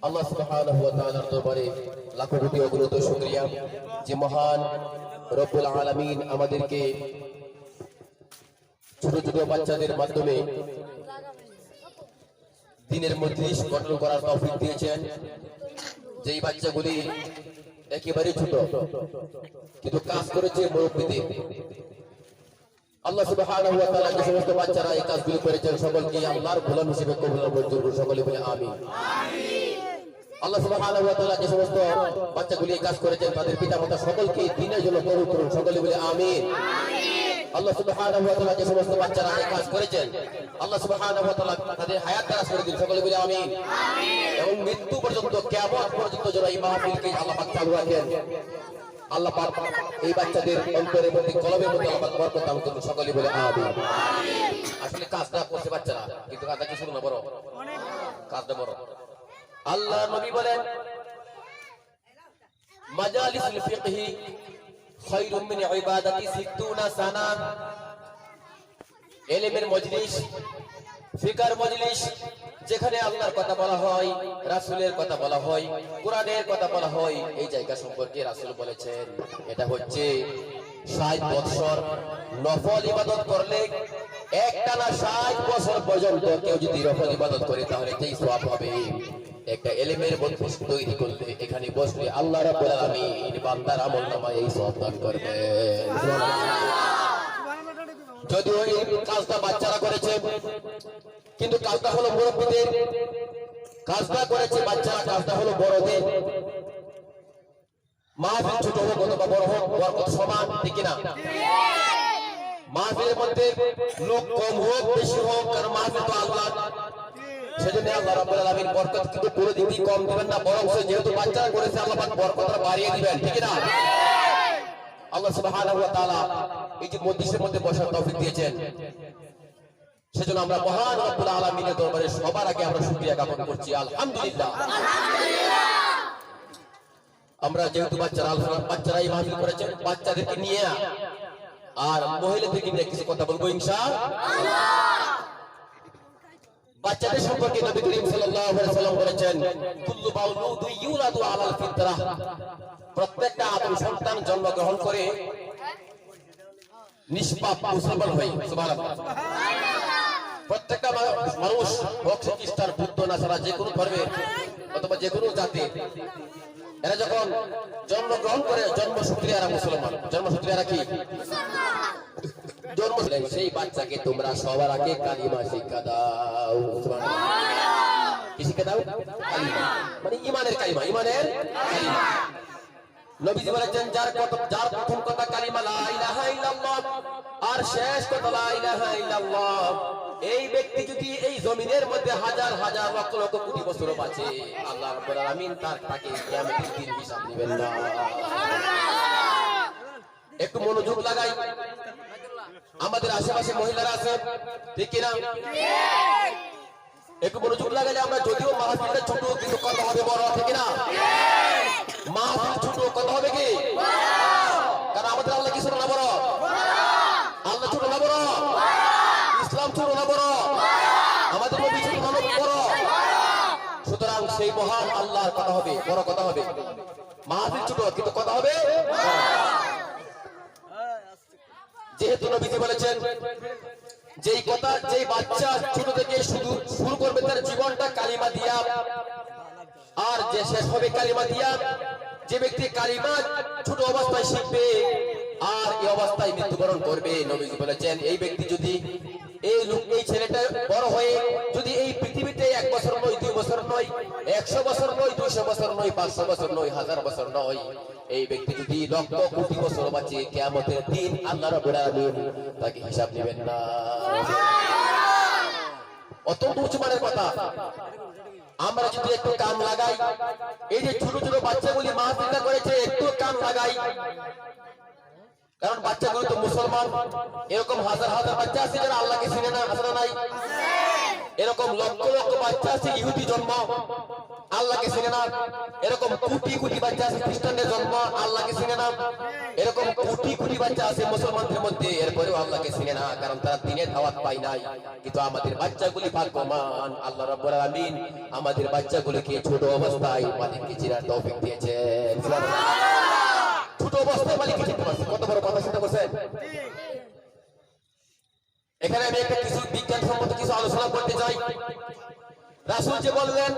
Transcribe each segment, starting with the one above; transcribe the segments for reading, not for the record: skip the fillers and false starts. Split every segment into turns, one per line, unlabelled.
আল্লাহ সুবহানাহু ওয়া তাআলার দরবারে লাখো কোটি অগণিত শুকরিয়া যে মহান রব্বুল আলামিন আমাদেরকে ছোট ছোট বাচ্চাদের মাধ্যমে দ্বীনের মজলিস গঠন করার তৌফিক দিয়েছেন। যেই বাচ্চাগুলি একেবারে ছোট কিন্তু কাজ করেছে মুরব্বিদের। আল্লাহ সুবহানাহু ওয়া তাআলা যে সমস্ত বাচ্চারা এই কাজগুলো করেছেন সকলকে আল্লাহর গোলাম হিসেবে কবুল মঞ্জুর করুন, সকলে বলে আমিন। আল্লাহ সুবহানাহু ওয়া তাআলা যে সমস্ত বাচ্চাগুলি এই কাজ করেছেন তাদের পিতামাতা সকলকে দ্বীনের জন্য কবুল করুন, সকলে বলে আমিন। আল্লাহ সুবহানাহু ওয়া তাআলা যে সমস্ত বাচ্চারা এই কাজ করেছেন আল্লাহ সুবহানাহু ওয়া তাআলা তাদের হায়াত দারাজ করে দিন, সকলে বলে আমিন। এবং মৃত্যু পর্যন্ত কিয়ামত পর্যন্ত যেন এই মাহফিলকে আল্লাহ পাক চালু রাখেন। আল্লাহ পাক এই বাচ্চাদের অন্তরের মধ্যে কলবের মধ্যে আল্লাহ পাক বরকত দান করুন, সকলে বলে আমিন। আসলে কাজটা করছে বাচ্চারা, কিন্তু কাজটা কি শুরু না বড়, কাজটা বড়। আল্লাহ নবী বলেন মাজালিসুল ফিকহি খায়রুম মিন ইবাদাতি 60 সানা। ইলমের মজলিস, ফিকর মজলিস, যেখানে আল্লাহর কথা বলা হয়, রাসূলের কথা বলা হয়, কোরআনের কথা বলা হয়, এই জায়গা সম্পর্কে রাসূল বলেছেন এটা হচ্ছে 60 বছর নফল ইবাদত করলে, একটানা 60 বছর পর্যন্ত কেউ যদি নফল ইবাদত করে তাহলে যেই সওয়াব হবে, একটা ইলমের মজলিস তৈরি করলে এখানে বসলে আল্লাহ রাব্বুল আলামিন বান্দার আমলনামায় এই সওয়াব দান করবেন। যদিও এই কাজটা বাচ্চারা করেছে, কিন্তু কাজটা হলো মুরব্বিদের, কাজটা করেছে বাচ্চারা, কাজটা হলো বড়দের। মাহফিল ছোট হোক অথবা বড় হোক, বরকত সমান, ঠিক না? মাহফিলের মধ্যে লোক কম হোক বেশি হোক, কারণ মাহফিল তো আল্লাহ, সেজন্য আল্লাহ রাব্বুল আলামিন বরকত কিন্তু পুরো দিনই কম দিবেন না, বরং যেহেতু বাচ্চারা করেছে আল্লাহ পাক বরকতটা বাড়িয়ে দিবেন, ঠিক না? আল্লাহ সুবহানাহু ওয়া তাআলা এই যে মজলিসের মধ্যে বসার তৌফিক দিয়েছেন, সেজন্য আমরা মহান রব্বুল আলামিনের দরবারে সবার আগে আমরা শুকরিয়া জ্ঞাপন করছি, আলহামদুলিল্লাহ। আমরা যেহেতু বাচ্চারাই মাহফিল করেছেন, বাচ্চাদেরকে নিয়ে আর মহিলাদেরকে নিয়ে কিছু কথা বলবো ইনশাআল্লাহ। বাচ্চাদের সম্পর্কে নবী করিম সাল্লাল্লাহু আলাইহি ওয়াসাল্লাম বলেছেন কুল্লু মাউলুদু ইউলাদু আলাল ফিতরাহ, প্রত্যেকটা আদম সন্তান জন্মগ্রহণ করে নিষ্পাপ মুসলমান হয়, সুবহানাল্লাহ। প্রত্যেকটা মানুষ হোক সে খ্রিস্টান, বুদ্ধ, নাসারা, যে কোনো ধর্মের অথবা যে কোনো জাতির, এরা যখন জন্মগ্রহণ করে জন্মসূত্রে এরা মুসলমান, জন্মসূত্রে এরা কি জন্ম, সেই বাচ্চাকে তোমরা সবার আগে কালিমা শিক্ষা দাও, কি শিক্ষা দাও? কালিমা মানে ইমানের কালিমা, ইমানের কালিমা। নবীজি বলেছেন যার প্রথম কথা কালিমা লা ইলাহা ইল্লাল্লাহ আর শেষ কথা লা ইলাহা ইল্লাল্লাহ, এই ব্যক্তি যদি এই জমিনের মধ্যে হাজার হাজার লক্ষ লক্ষ কোটি বছর বাঁচে, আল্লাহ রাব্বুল আলামিন তাকে কিয়ামতের দিন হিসাব দিবেন না। একটু মনোযোগ লাগাই, আমাদের আশেপাশে মহিলারা আছে, ঠিক কি না? একটু মনোযোগ লাগাইলে আমরা, যদিও মাহফিলটা ছোট কিন্তু কথা হবে বড়, ঠিক না? মাহফিল ছোট কথা হবে কি? কারণ আমাদের আল্লাহ কি ছোট না বড়? আল্লাহ ছোট না বড়? ইসলাম ছোট না বড়? আমাদের নবী ছোট না বড়? সুতরাং সেই মহান আল্লাহর কথা হবে, বড় কথা হবে। মাহফিল ছোট কিন্তু কথা হবে যেহেতু নবীজি বলেছেন যেই কথা, যেই বাচ্চা ছোট থেকে শুরু করবে তার জীবনটা কালিমা দিয়া, আর যে শেষ হবে কালিমা দিয়া, যে ব্যক্তি কালিমা ছোট অবস্থায় শিখবে আর এই অবস্থায় মৃত্যুবরণ করবে, নবীজি বলেছেন এই ব্যক্তি যদি এই ছেলেটা বড় হয়ে যদি এই পৃথিবীতে 1 বছর নয়, 2 বছর নয়, 100 বছর নয়, 200 বছর নয়, 500 বছর নয়, 1000 বছর নয়, এই ব্যক্তি যদি লক্ষ কোটি বছর বাঁচে, কিয়ামতের দিন আল্লাহ রাব্বুল আলামিন তাকে হিসাব নেবেন না। অত্যন্ত উচ্চ মানের কথা। আমরা যদি একটু কান লাগাই, এই যে ছোট ছোট বাচ্চাগুলি মাহফিলটা করেছে, একটু কান লাগাই, কারণ বাচ্চাগুলো তো মুসলমান। এরকম হাজার হাজার বাচ্চা আছে যারা আল্লাহকে চিনে না, আছে না নাই? এরকম লক্ষ লক্ষ বাচ্চা আছে ইহুদি জন্ম, আল্লাহকে চিনে না। এরকম কোটি কোটি বাচ্চা আছে খ্রিস্টানদের জন্ম, আল্লাহকে চিনে না। এরকম কোটি কোটি বাচ্চা আছে মুসলমানদের মধ্যে, এরপরেও আল্লাহকে চিনে না, কারণ তারা দিনের দাওয়াত পায় নাই। কিন্তু আমাদের বাচ্চাগুলি ভাগ্যবান, আল্লাহ রাব্বুল আলামিন আমাদের বাচ্চাগুলিকে ছোট অবস্থায় মালিককে চিনার তৌফিক দিয়েছেন। ছোট অবস্থায় মালিককে চিনতে পারছে, কত বড় কথা চিন্তা করছেন। এখানে আমি একটা কিছু বিজ্ঞানসম্মত কিছু আলোচনা করতে চাই। রাসূল যে বললেন,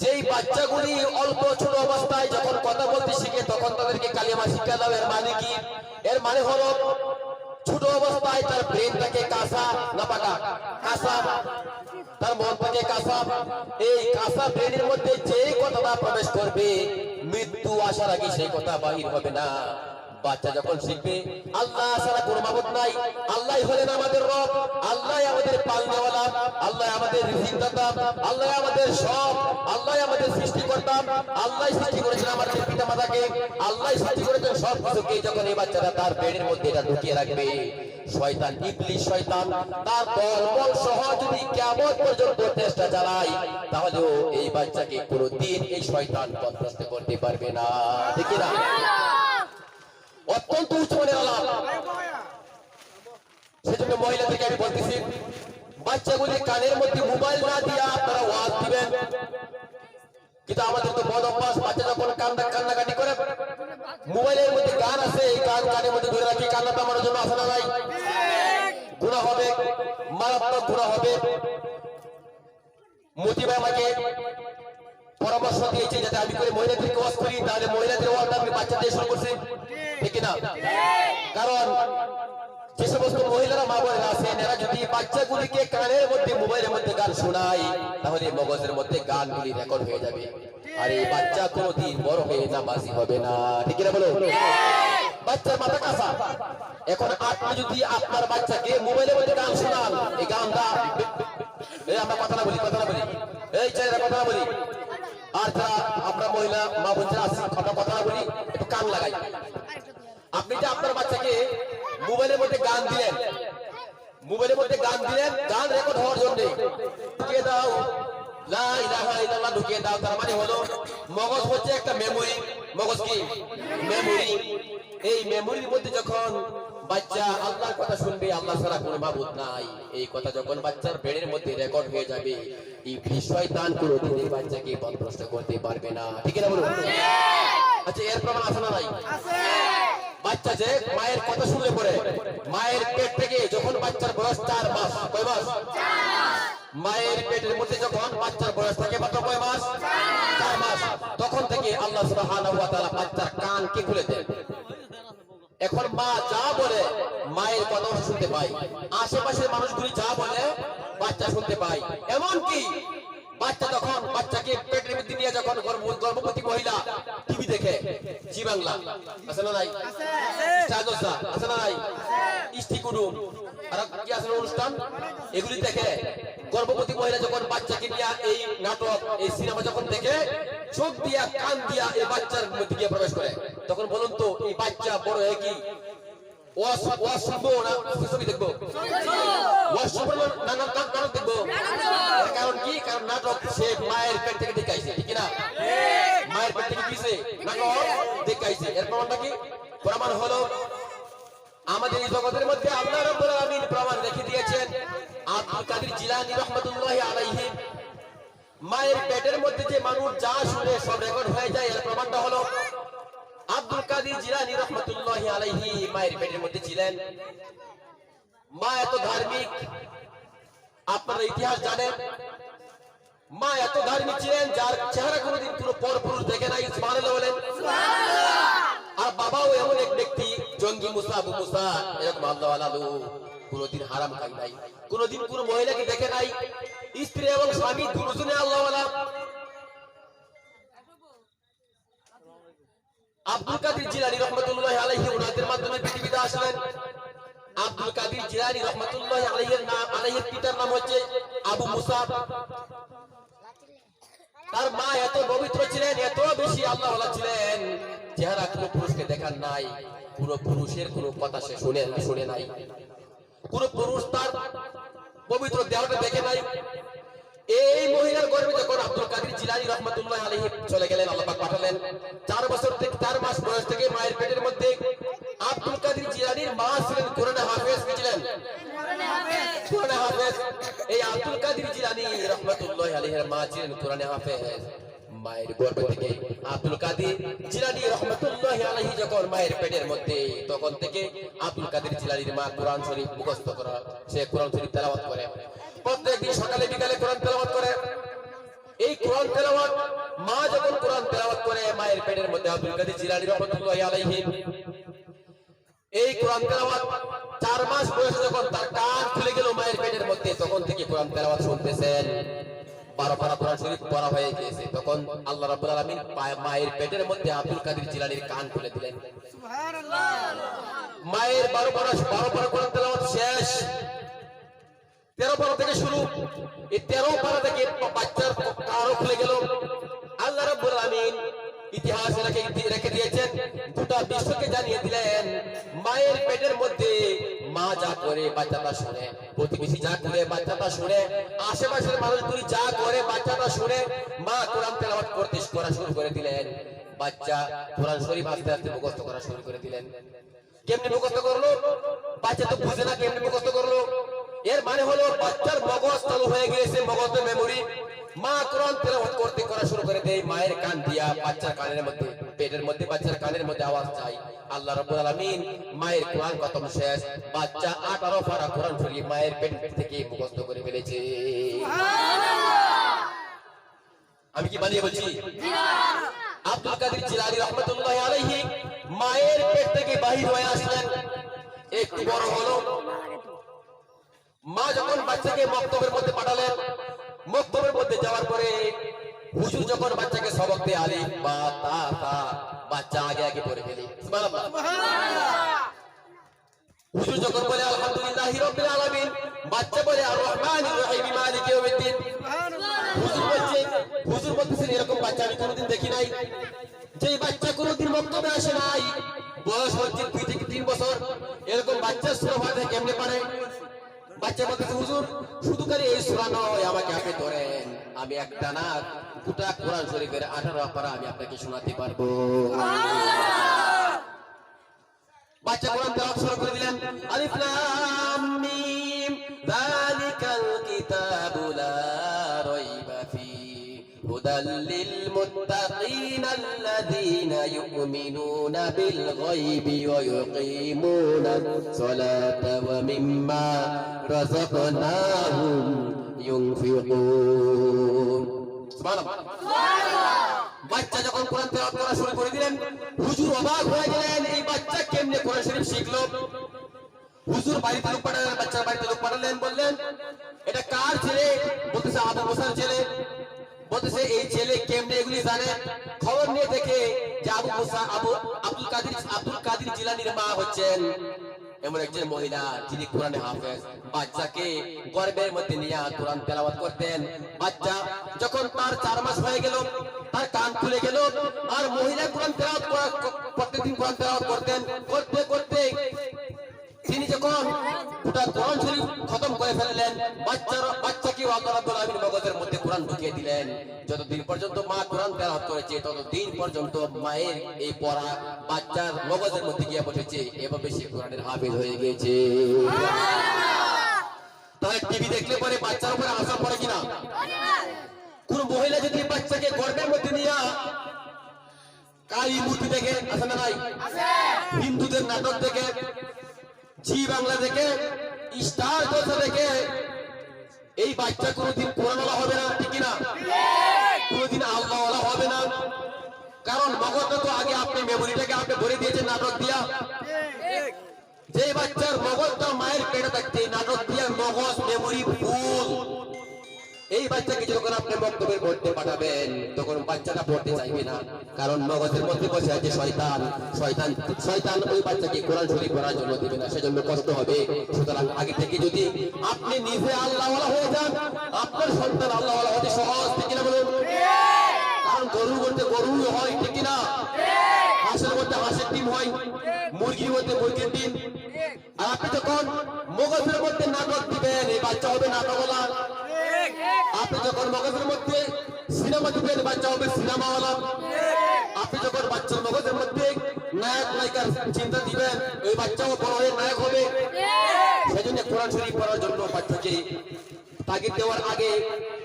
যেই বাচ্চাগুলি অল্প ছোট অবস্থায় যখন কথা বলতে শিখে তখন তাদেরকে কালিমা শিক্ষা দাও। এর মানে কি? এর মানে হলো ছোট অবস্থায় তার ব্রেনটাকে কাঁচা না পাকা, কাঁচা, তার মনটাকে কাঁচা। এই কাঁচা ব্রেনের মধ্যে যেই কথাটা প্রবেশ করবে, মৃত্যু আসার আগে সেই কথা বাহির হবে না। বাচ্চা যখন শিখবে আল্লাহ ছাড়া কোনো মাবুদ নাই, আল্লাহ হলেন আমাদের রব, আল্লাহ আমাদের পালনেওয়ালা, আল্লাহ আমাদের রিজিক দাতা, আল্লাহ আমাদের সব, আল্লাহ আমাদের সৃষ্টিকর্তা, আল্লাহ সৃষ্টি করেছেন আমাদের পিতামাতাকে, আল্লাহ সৃষ্টি করেছেন সব কিছুকে। যখন এই বাচ্চাটা তার ব্রেনের মধ্যে এটা ঢুকিয়ে রাখবে, শয়তান, ইবলিস শয়তান তার দলবল সহ যদি কিয়ামত পর্যন্ত চেষ্টা চালায়, তাহলেও এই বাচ্চাকে কোনোদিন এই শয়তান পথভ্রষ্ট করতে পারবে না। ঠিক না? অত্যন্ত উচ্চমানের আলাপ। সেজন্য মহিলাদেরকে আমি বলতেছি, বাচ্চাগুলি কানের মধ্যে মোবাইল না দিয়ে আপনারা ওয়াজ দিবেন। কিন্তু আমাদের তো বদ অভ্যাস, বাচ্চা যখন কান্নাকাটি করে, মোবাইলের মধ্যে গান আছে, এই গান কানের মধ্যে ধরে রাখি, কান্না থামানোর জন্য আসে না নাই? গুনাহ হবে, মারাত্মক গুনাহ হবে। মোতি ভাই আমাকে পরামর্শ দিয়েছে যাতে আমি করে মহিলাদেরকে ওয়াজ করি, তাহলে মহিলাদের ওয়াজ আমি বাচ্চাদের শুরু করছি, ঠিক না? কারণ যে সমস্ত মহিলারা মা বোনেরা আছেন, এরা যদি বাচ্চাগুলিকে কানের মধ্যে মোবাইলের মধ্যে গান শোনায়, তাহলে মগজের মধ্যে গানগুলি রেকর্ড হয়ে যাবে, আর এই বাচ্চা কোনোদিন বড় হয়ে নামাজি হবে না। ঠিক না বলো? বাচ্চার মাথা কাঁচা। এখন আপনি যদি আপনার বাচ্চাকে মোবাইলের মধ্যে গান শোনান, এই গানটা আমরা কথা না বলি, এই ছেলেরা কথা না বলি, আর যারা আমরা মহিলা মা বোনরা আছি আমরা কথা না বলি, একটু কান লাগাই। আপনি যে আপনার বাচ্চাকে মোবাইলের মধ্যে গান দিলেন, গান রেকর্ড হওয়ার জন্য ঢুকিয়ে দাও, লা ইলাহা ইল্লাল্লাহ ঢুকিয়ে দাও। তার মানে হলো মগজ হচ্ছে একটা মেমোরি। মগজ কি? মেমোরি। এই মেমোরির মধ্যে যখন বাচ্চা আল্লাহর কথা শুনবে, আল্লাহ ছাড়া কোনো মাবুদ নাই, এই কথা যখন বাচ্চার ব্রেনের মধ্যে রেকর্ড হয়ে যাবে, এই শয়তান কোনোদিন এই বাচ্চাকে পথভ্রষ্ট করতে পারবে না। ঠিক না বলুন? আচ্ছা, এর প্রমাণ আছে না নাই? বাচ্চা যে মায়ের কথা শুনলে পরে, মায়ের পেট থেকে যখন বাচ্চার বয়স 4 মাস, কয় মাস? মায়ের পেটের মধ্যে যখন বাচ্চার বয়স থাকে মাত্র কয় মাস? 4 মাস। তখন থেকে আল্লাহ সুবহানাহু ওয়া তাআলা বাচ্চার কানকে খুলে দেন। এখন মা যা বলে মায়ের কথা শুনতে পায়, আশেপাশের মানুষগুলি যা বলে বাচ্চা শুনতে পায়। এমনকি বাচ্চা যখন বাচ্চাকে পেটের মধ্যে নিয়ে যখন গর্ভবতী মহিলা টিভি দেখে, জি বাংলা আছে না নাই? আছে না নাই? ইষ্টি কুটুম আর কি আছে অনুষ্ঠান, এগুলি দেখে গর্ভবতী মহিলা যখন বাচ্চাকে নিয়ে এই নাটক, এই সিনেমা যখন দেখে, চোখ দিয়া কান দিয়া এই বাচ্চার মধ্যে গিয়ে প্রবেশ করে, তখন বলুন তো এই বাচ্চা বড় হয়ে কি ওয়াজ শুনবো না ছবি দেখবো? ওয়াজ শুনবো না নাটক দেখবো? কারণ কি? কারণ নাটক সে মায়ের পেট থেকে দেখাইছে, ঠিক না? মায়ের পেট থেকে কিছে নাটক দেখাইছে। এর প্রমাণটা কি? প্রমাণ হলো আমাদের এই জগতের মধ্যে আল্লাহ রাব্বুল আলামিন প্রমাণ রেখে দিয়েছেন। আব্দুল কাদের জিলানী রাহমাতুল্লাহি আলাইহি, মায়ের পেটের মধ্যে যে মানুষ যা শুনে সব রেকর্ড হয়ে যায়। এর প্রমাণটা হলো আব্দুল কাদের জিলানী রাহমাতুল্লাহি আলাইহি মায়ের পেটের মধ্যে ছিলেন। মা এত ধার্মিক, আপনারা ইতিহাস জানেন, মা এত ধার্মিক ছিলেন যার চেহারা কোনোদিন কোনো পরপুরুষ দেখে নাই। সুবহানাল্লাহ বলেন। আর বাবাও এমন এক ব্যক্তি, জঙ্গি মুসা, আবু মুসা, এরকম আল্লাহওয়ালা লোক, কোনোদিন হারাম খাই নাই, কোনোদিন কোনো মহিলাকে দেখে নাই। স্ত্রী এবং স্বামী দুজনে আল্লাহওয়ালা। আব্দুল কাদের জিলানী রাহমাতুল্লাহি আলাইহি ওনাদের মাধ্যমে পৃথিবীতে আসলেন। আব্দুল কাদের জিলানী রাহমাতুল্লাহি আলাইহির পিতার নাম হচ্ছে আবু মুসা। তার মা এত পবিত্র ছিলেন, এত বেশি আল্লাহওয়ালা ছিলেন, চেহারা কোনো পুরুষকে দেখার নাই, কোন পুরুষের কোন কথা সে শুনে নাই, কোন পুরুষ তার পবিত্র দেহটা দেখে নাই। এই মহিলার গর্ভে যখন আব্দুল কাদের জিলানী রাহমাতুল্লাহি আলাইহি চলে গেলেন, আল্লাহ পাক পাঠালেন। 4 বছর থেকে 4 মাস বয়স থেকে মায়ের পেটের মধ্যে আব্দুল কাদের জিলানীর মা ছিলেন কোরআনে হাফেজ, ছিলেন কোরআনে হাফেজ। এই আব্দুল কাদের জিলানী রাহমাতুল্লাহি আলাইহির মা ছিলেন কোরআনে হাফেজ। মায়ের গর্ভ থেকে আব্দুল কাদের জিলানী রাহমাতুল্লাহি আলাইহি যখন মায়ের পেটের মধ্যে, তখন থেকে আব্দুল কাদের জিলানীর মা কোরআন শরীফ মুখস্থ করা, সে কোরআন শরীফ তেলাওয়াত করে, প্রত্যেকদিন সকালে বিকালে কোরআন তেলাওয়াত করে। এই কোরআন তেলাওয়াত মা যখন কোরআন তেলাওয়াত করে মায়ের পেটের মধ্যে, আব্দুল কাদের জিলানী রাহমাতুল্লাহি আলাইহি এই কোরআন তেলাওয়াত 4 মাস বয়সে যখন তার কান খুলে গেল মায়ের পেটের মধ্যে, তখন থেকে কোরআন তেলাওয়াত শুনতেছেন। 12 পারা কোরআন শরীফ পড়া হয়ে গিয়েছে, তখন আল্লাহ রাব্বুল আলামিন মায়ের পেটের মধ্যে আব্দুল কাদের জিলানীর কান খুলে দিলেন। সুবহানাল্লাহ। মায়ের 12 পারা কোরআন তেলাওয়াত শেষ, 13 পারা থেকে শুরু। এই 13 পারা থেকে বাচ্চার কানও খুলে গেল। আল্লাহ রাব্বুল আলামিন ইতিহাসে রেখে দিয়েছেন, গোটা বিশ্বকে জানিয়ে দিলেন, মায়ের পেটের মধ্যে মা যা করে বাচ্চাটা শুনে, প্রতিবেশী যা করে বাচ্চাটা শুনে, আশেপাশের মানুষগুলি যা করে বাচ্চাটা শুনে। মা কোরআন তেলাওয়াত করা শুরু করে দিলেন। বাচ্চা কোরআন শরীফ আস্তে আস্তে মুখস্থ করা শুরু করে দিলেন। কেমনে মুখস্থ করলো? বাচ্চা তো বুঝে না কেমনে মুখস্থ করলো। এর মানে হলো বাচ্চার মগজ চালু হয়ে গিয়েছে, মগজের মেমোরি। মা কোরআন তেলাওয়াত করা শুরু করে দেয় মায়ের কান দিয়া, বাচ্চার কানের মধ্যে, পেটের মধ্যে বাচ্চার কানের মধ্যে আওয়াজ যায়। আল্লাহ রাব্বুল আলামিন মায়ের কোরআন খতম শেষ, বাচ্চা 18 পারা কোরআন শরীফ মায়ের পেট থেকে মুখস্থ করে ফেলেছে। সুবহানাল্লাহ। আমি কি বানিয়ে বলছি? না। আব্দুল কাদের জিলানী রাহমাতুল্লাহি আলাইহি মায়ের পেট থেকে বাহির হয়ে আসলেন, একটু বড় হলো। মা যখন বাচ্চাকে মক্তবের মধ্যে পাঠালেন, মক্তবের মধ্যে যাওয়ার পরে হুজুর যখন বাচ্চাকে সবক দেয় আলিফ বা তা তা, বাচ্চা আগে আগে পড়ে ফেলে। সুবহানাল্লাহ। হুজুর যখন বলে আলহামদুলিল্লাহি রাব্বিল আলামিন, বাচ্চা বলে আর রহমানির রহিম মালিকি ইয়াউমিদ্দিন। হুজুর বলতেছেন এরকম বাচ্চা আমি কোনোদিন দেখি নাই, যেই বাচ্চা কোনোদিন মক্তবে আসে নাই, বয়স হচ্ছে 2 থেকে 3 বছর, এরকম বাচ্চা সূরা ফাতিহা কেমনে পারে? বাচ্চা বলতেছে হুজুর শুধু খালি এই সূরা নয়, আমাকে আপনি ধরেন, আমি একটা না গোটা কোরআন শরীফের 18 পারা আমি আপনাকে শোনাতে পারবো। বাচ্চা কোরআন তেলাওয়াত শুরু করে দিলেন। আলিফ লাম মিম যালিকাল কিতাবু লা রাইবা ফীহি হুদাল লিল মুত্তাকিনাল্লাযীনা ইউমিনুনা বিল গায়বি ওয়া ইউকিমুনাস সালাতা ওয়া মিম্মা রাযাকনাহুম ইউনফিকুন। সুবহানাল্লাহ। বাচ্চা যখন কোরআন তেলাওয়াত করা শুরু করে দিলেন, হুজুর অবাক হয়ে গেলেন, এই বাচ্চা কেমনে কোরআন শরীফ শিখলো? হুজুর বাড়িতে লোক পাঠালেন, বাচ্চার বাড়িতে লোক পাঠালেন, বললেন এটা কার ছেলে? বলতেছে আবু মুসার ছেলে। বলতেছে এই ছেলে কেমনে এগুলি জানে? খবর নিয়ে দেখে যে আব্দুল কাদের জিলানীর মা হচ্ছেন এমন একজন মহিলা যিনি কোরআনে হাফেজ। বাচ্চাকে গর্ভের মধ্যে নিয়ে কোরআন তেলাওয়াত করতেন। বাচ্চা যখন তার 4 মাস হয়ে গেল, তার কান খুলে গেল, আর মহিলা কোরআন তেলাওয়াত প্রত্যেকদিন কোরআন তেলাওয়াত করতেন। করতে করতে তিনি যখন গোটা কোরআন শরীফ খতম করে ফেললেন, বাচ্চাকে আল্লাহ রাব্বুল আলামিন মগজের মধ্যে কোরআন ঢুকিয়ে দিলেন। যতদিন পর্যন্ত মা কোরআন তেলাওয়াত করেছে, ততদিন পর্যন্ত মায়ের এই পড়া বাচ্চার মগজের মধ্যে গিয়ে বসেছে, এভাবে সে কোরআনের হাফেজ হয়ে গেছে। তাহলে টিভি দেখলে পরে বাচ্চার উপরে আসার পড়ে কিনা? কোন মহিলা যদি বাচ্চাকে গর্ভের মধ্যে নিয়ে কালী মূর্তি দেখে, আছে না নাই? হিন্দুদের নাটক দেখে, জি বাংলা দেখে, স্টার জলসা দেখে, এই বাচ্চা কোনোদিন কোরআনওয়ালা হবে না, ঠিক কিনা? কোনোদিন আল্লাহওয়ালা হবে না। কারণ মগজটা তো আগে আপনি মেমোরিটাকে আপনি ভরে দিয়েছেন নাটক দিয়া। যে বাচ্চার মগজটা মায়ের পেটে থাকতে নাটক দিয়া মগজ মেমোরি ফুল, এই বাচ্চাকে যখন আপনি বক্তব্যের পড়তে পাঠাবেন, তখন বাচ্চাটা পড়তে চাইবে না। কারণ মগজের মধ্যে বসে আছে শয়তান। শয়তান ওই বাচ্চাকে কোরআন শরীফ পড়ার জন্য দিবে না, সেজন্য কষ্ট হবে। সুতরাং আগে থেকে যদি আপনি নিজে আল্লাহওয়ালা হয়ে যান, আপনার সন্তান আল্লাহওয়ালা হতে সহজ, ঠিক কিনা বলুন? কারণ গরুর মধ্যে গরুই হয়, ঠিক কিনা? হাঁসের মধ্যে হাঁসের ডিম হয়, মুরগির মধ্যে মুরগির ডিম। আর আপনি যখন মগজের মধ্যে নাটক দিবেন, এই বাচ্চা হবে নাটকওয়ালা। আপনি যখন মগজের মধ্যে সিনেমা দিবেন, বাচ্চা হবে সিনেমাওয়ালা। আপনি যখন বাচ্চার মগজের মধ্যে নায়ক নায়িকার চিন্তা দিবেন, ওই বাচ্চাও বড় হয়ে নায়ক হবে। সেজন্য কোরআন শরীফ পড়ার জন্য বাচ্চাকে তাগিদ দেওয়ার আগে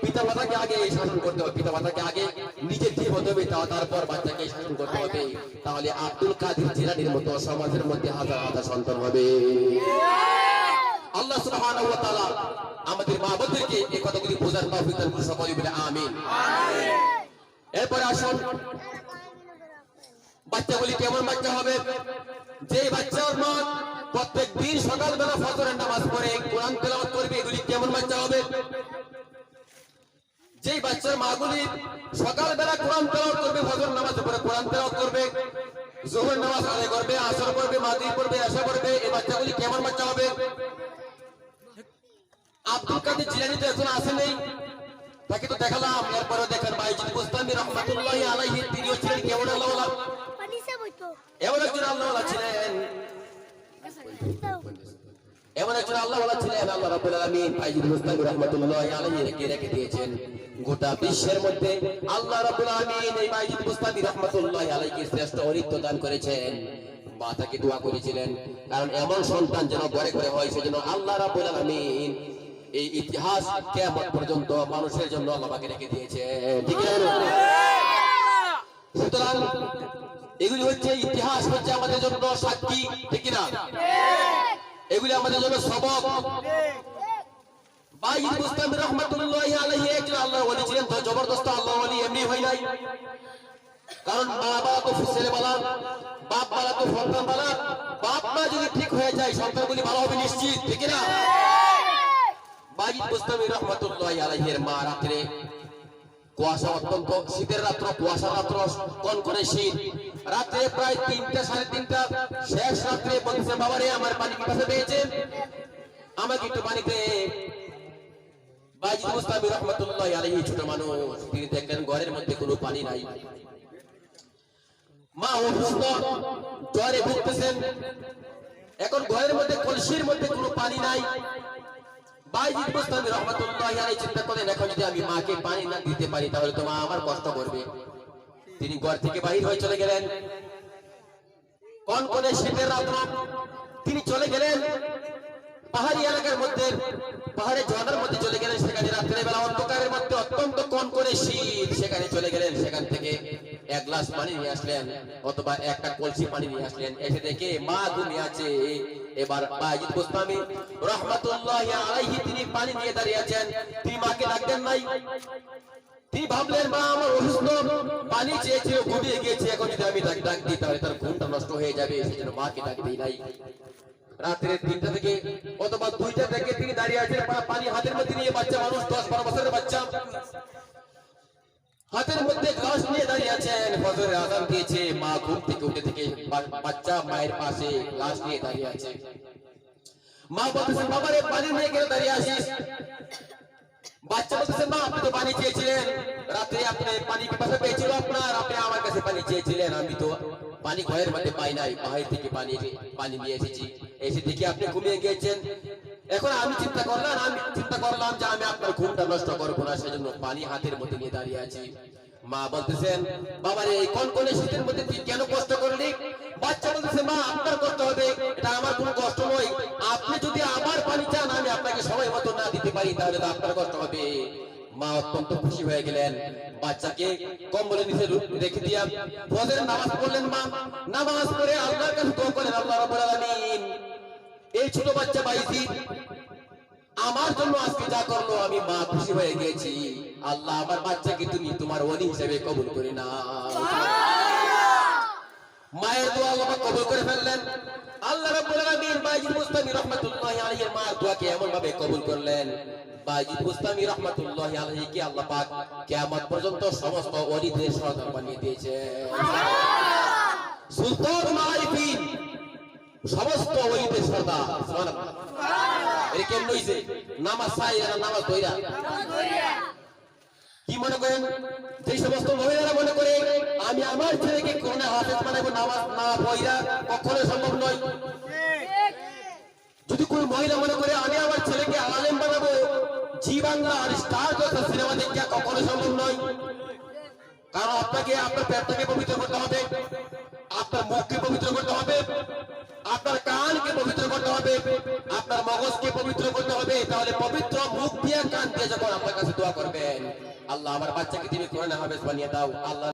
পিতা মাতাকে আগে শাসন করতে হবে, পিতা মাতাকে আগে নিজে ঠিক হতে হবে, তারপর বাচ্চাকে শাসন করতে হবে। তাহলে আব্দুল কাদের জিলানীর মতো সমাজের মধ্যে হাজার হাজার সন্তান হবে। আল্লাহ সুবহানাহু ওয়া তাআলা আমাদের মা বোনদেরকে এই কথাগুলি বোঝার তৌফিক দান করুন, সকলে বলে আমিন। এরপরে আসুন, বাচ্চাগুলি কেমন বাচ্চা হবে? যে বাচ্চার মা প্রত্যেক দিন সকালবেলা ফজরের নামাজ পড়ে কোরআন তেলাওয়াত করবে, এগুলি কেমন বাচ্চা হবে? যেই বাচ্চার মাগুলি সকালবেলা কোরআন তেলাওয়াত করবে, ফজর নামাজ পড়ে কোরআন তেলাওয়াত করবে, যোহর নামাজ আদায় করবে, আসর পড়বে, মাগরিব পড়বে, এশা পড়বে, এই বাচ্চাগুলি কেমন বাচ্চা হবে? আব্দুল কাদের জিলানী তো এখন আসে নেই, তাকে তো দেখালাম। এরপরে দেখেন বাইজিদ বুস্তামি রহমাতুল্লাহি আলাইহি, তিনিও ছিলেন কেমন আল্লাহওয়ালা? এমন একজন আল্লাহওয়ালা ছিলেন, এমন একজন আল্লাহওয়ালা ছিলেন, আল্লাহ রাব্বুল আলামিন বাইজিদ বুস্তামি রহমাতুল্লাহি আলাইহি রেখে দিয়েছেন গোটা বিশ্বের মধ্যে। আল্লাহ রাব্বুল আলামিন এই বাইজিদ বুস্তামি রহমাতুল্লাহি আলাইহি শ্রেষ্ঠ অরিত্য দান করেছেন। মা তাকে দোয়া করেছিলেন, কারণ এমন সন্তান যেন ঘরে ঘরে হয়, সেজন্য আল্লাহ রাব্বুল আলামিন এই ইতিহাস কিয়ামত পর্যন্ত মানুষের জন্য আল্লাহ পাকে রেখে দিয়েছে। ঠিক আছে? সুতরাং এগুলি হচ্ছে ইতিহাস, হচ্ছে আমাদের জন্য সাক্ষী, ঠিক না? এগুলি আমাদের জন্য সবক। বাইজিদ বুস্তামি রহমাতুল্লাহি আলাইহি একজন আল্লাহর ওলি ছিলেন, তো জবরদস্ত আল্লাহর ওলি এমনি হয় নাই। কারণ মা বাবা তো ছেলেবেলা, বাপ বালা তো সন্তান বালা। বাপ মা যদি ঠিক হয়ে যায়, সন্তানগুলি ভালো হবে নিশ্চিত, ঠিক না? বাইজিদ বুস্তামি রহমাতুল্লাহি আলাইহির মা রাত্রে কুয়াশা, অত্যন্ত শীতের রাত্র, কুয়াশা রাত্র, কনকনে শীত, রাত্রে প্রায় 3টা সাড়ে 3টা, শেষ রাত্রে বলছে, বাবারে আমার পানি পিপাসা পেয়েছে, আমাকে একটু পানি দে। বাইজিদ বুস্তামি রহমাতুল্লাহি আলাইহি ছোট মানুষ, তিনি দেখলেন ঘরের মধ্যে কোনো পানি নাই। মা অসুস্থ, জ্বরে ভুগতেছেন, এখন ঘরের মধ্যে কলসির মধ্যে কোনো পানি নাই। বাইজিদ বুস্তামি রহমাতুল্লাহি আলাইহি চিন্তা করেন, এখন যদি আমি মাকে পানি না দিতে পারি তাহলে তো মা আমার কষ্ট করবে। তিনি ঘর থেকে বাহির হয়ে চলে গেলেন, কনকনে শীতের রাত্র, তিনি চলে গেলেন পাহাড়ি এলাকার মধ্যে, পাহাড়ের ঝর্ণার মধ্যে চলে গেলেন। সেখানে রাত্রে বেলা অন্ধকারের মধ্যে অত্যন্ত কনকনে শীত, সেখানে চলে গেলেন। সেখান থেকে এক গ্লাস পানি নিয়ে আসলেন, অথবা একটা কলসি পানি নিয়ে আসলেন। এসে দেখে মা ঘুমিয়ে আছে। এবার বাইজিদ বুস্তামি রহমাতুল্লাহি আলাইহি তিনি পানি নিয়ে দাঁড়িয়ে আছেন, তিনি মাকে ডাকতেন নাই। তিনি ভাবলেন, মা আমার অসুস্থ, পানি চেয়েছিল, ঘুমিয়ে গিয়েছে, এখন যদি আমি ডাক দিই তাহলে তার ঘুমটা নষ্ট হয়ে যাবে, সেজন্য মাকে ডাক দিই নাই। রাত্রে 3টা থেকে অথবা 2টা থেকে তিনি দাঁড়িয়ে আছেন, পানি হাতের মধ্যে নিয়ে। বাচ্চা মানুষ, 10-12 বছরের বাচ্চা, হাতের মধ্যে গ্লাস নিয়ে দাঁড়িয়ে আছেন। ফজরের আযান দিয়েছে, মা ঘুম থেকে উঠে থেকে বাচ্চা মায়ের পাশে গ্লাস নিয়ে দাঁড়িয়ে আছে। মা বলতেছেন, বাবারে পানি নিয়ে গেলে দাঁড়িয়ে আসিস। বাচ্চা বলতেছেন, মা আপনি তো পানি চেয়েছিলেন, রাতে আপনি পানি পিপাসা পেয়েছিল আপনার, আপনি আমার কাছে পানি চেয়েছিলেন, আমি তো পানি ঘরের মধ্যে পাই নাই, বাহির থেকে পানি নিয়ে এসেছি, এসে দেখি আপনি ঘুমিয়ে গিয়েছেন। এখন আমি চিন্তা করলাম যে আমি আপনার ঘুমটা নষ্ট করবো না, সেজন্য পানি হাতের মধ্যে নিয়ে দাঁড়িয়ে আছি। মা বলতেছেন, বাবারে এই কনকনে শীতের মধ্যে তুই কেন কষ্ট করলি? বাচ্চা বলতেছে, মা আপনার কষ্ট হবে, এটা আমার কোনো কষ্ট নয়, আপনি যদি আবার পানি চান আমি আপনাকে সময় মতো না দিতে পারি তাহলে তো আপনার কষ্ট হবে। মা অত্যন্ত খুশি হয়ে গেলেন, বাচ্চাকে কম্বলের নিচে রেখে দিয়া ফজরের নামাজ পড়লেন। মা নামাজ পড়ে আল্লাহর কাছে দোয়া করেন, আল্লাহ রাব্বুল আলামিন এই ছোট বাচ্চা বাইজিদ আমার জন্য আজকে যা করলো, আমি মা খুশি হয়ে গেছি, আল্লাহ আমার বাচ্চাকে তুমি তোমার ওলি হিসেবে কবুল করে না। মায়ের দোয়া আল্লাহ কবুল করে ফেললেন। আল্লাহ রাব্বুল আলামিন বাইজিদ বুস্তামি রহমাতুল্লাহি আলাইহির মার দোয়াকে এমন ভাবে কবুল করলেন, বাইজিদ বুস্তামি রহমাতুল্লাহি আলাইহিকে আল্লাহ পাক কিয়ামত পর্যন্ত সমস্ত ওলিদের সরদার বানিয়ে দিয়েছেন। সুলতানুল আরিফিন, সমস্ত ওলিদের সরদার। সুবহানাল্লাহ। এর কেন হইছে? নামাজ সাইরা নামাজ ধইরা। কি মনে করেন? যে সমস্ত মহিলারা মনে করে আমি আমার ছেলেকে কোরআনে হাফেজ বানাবো, নামাজ না পড়া কখনো সম্ভব নয়। যদি কোন মহিলা মনে করে আমি আমার ছেলেকে আলেম বানাবো, জি বাংলা আর স্টার জলসা সিনেমা দেখে কখনো সম্ভব নয়। আপনাকে আপনার পেটটাকে পবিত্র করতে হবে, আপনার মুখকে পবিত্র করতে হবে, আপনার কানকে পবিত্র করতে হবে, আপনার মগজকে পবিত্র করতে হবে। তাহলে পবিত্র মুখ দিয়ে কান দিয়ে যখন আপনার কাছে দোয়া করবেন, আল্লাহ আমার বাচ্চাকে তুমি কোরআনে হাফেজ বানিয়ে দাও, আল্লাহ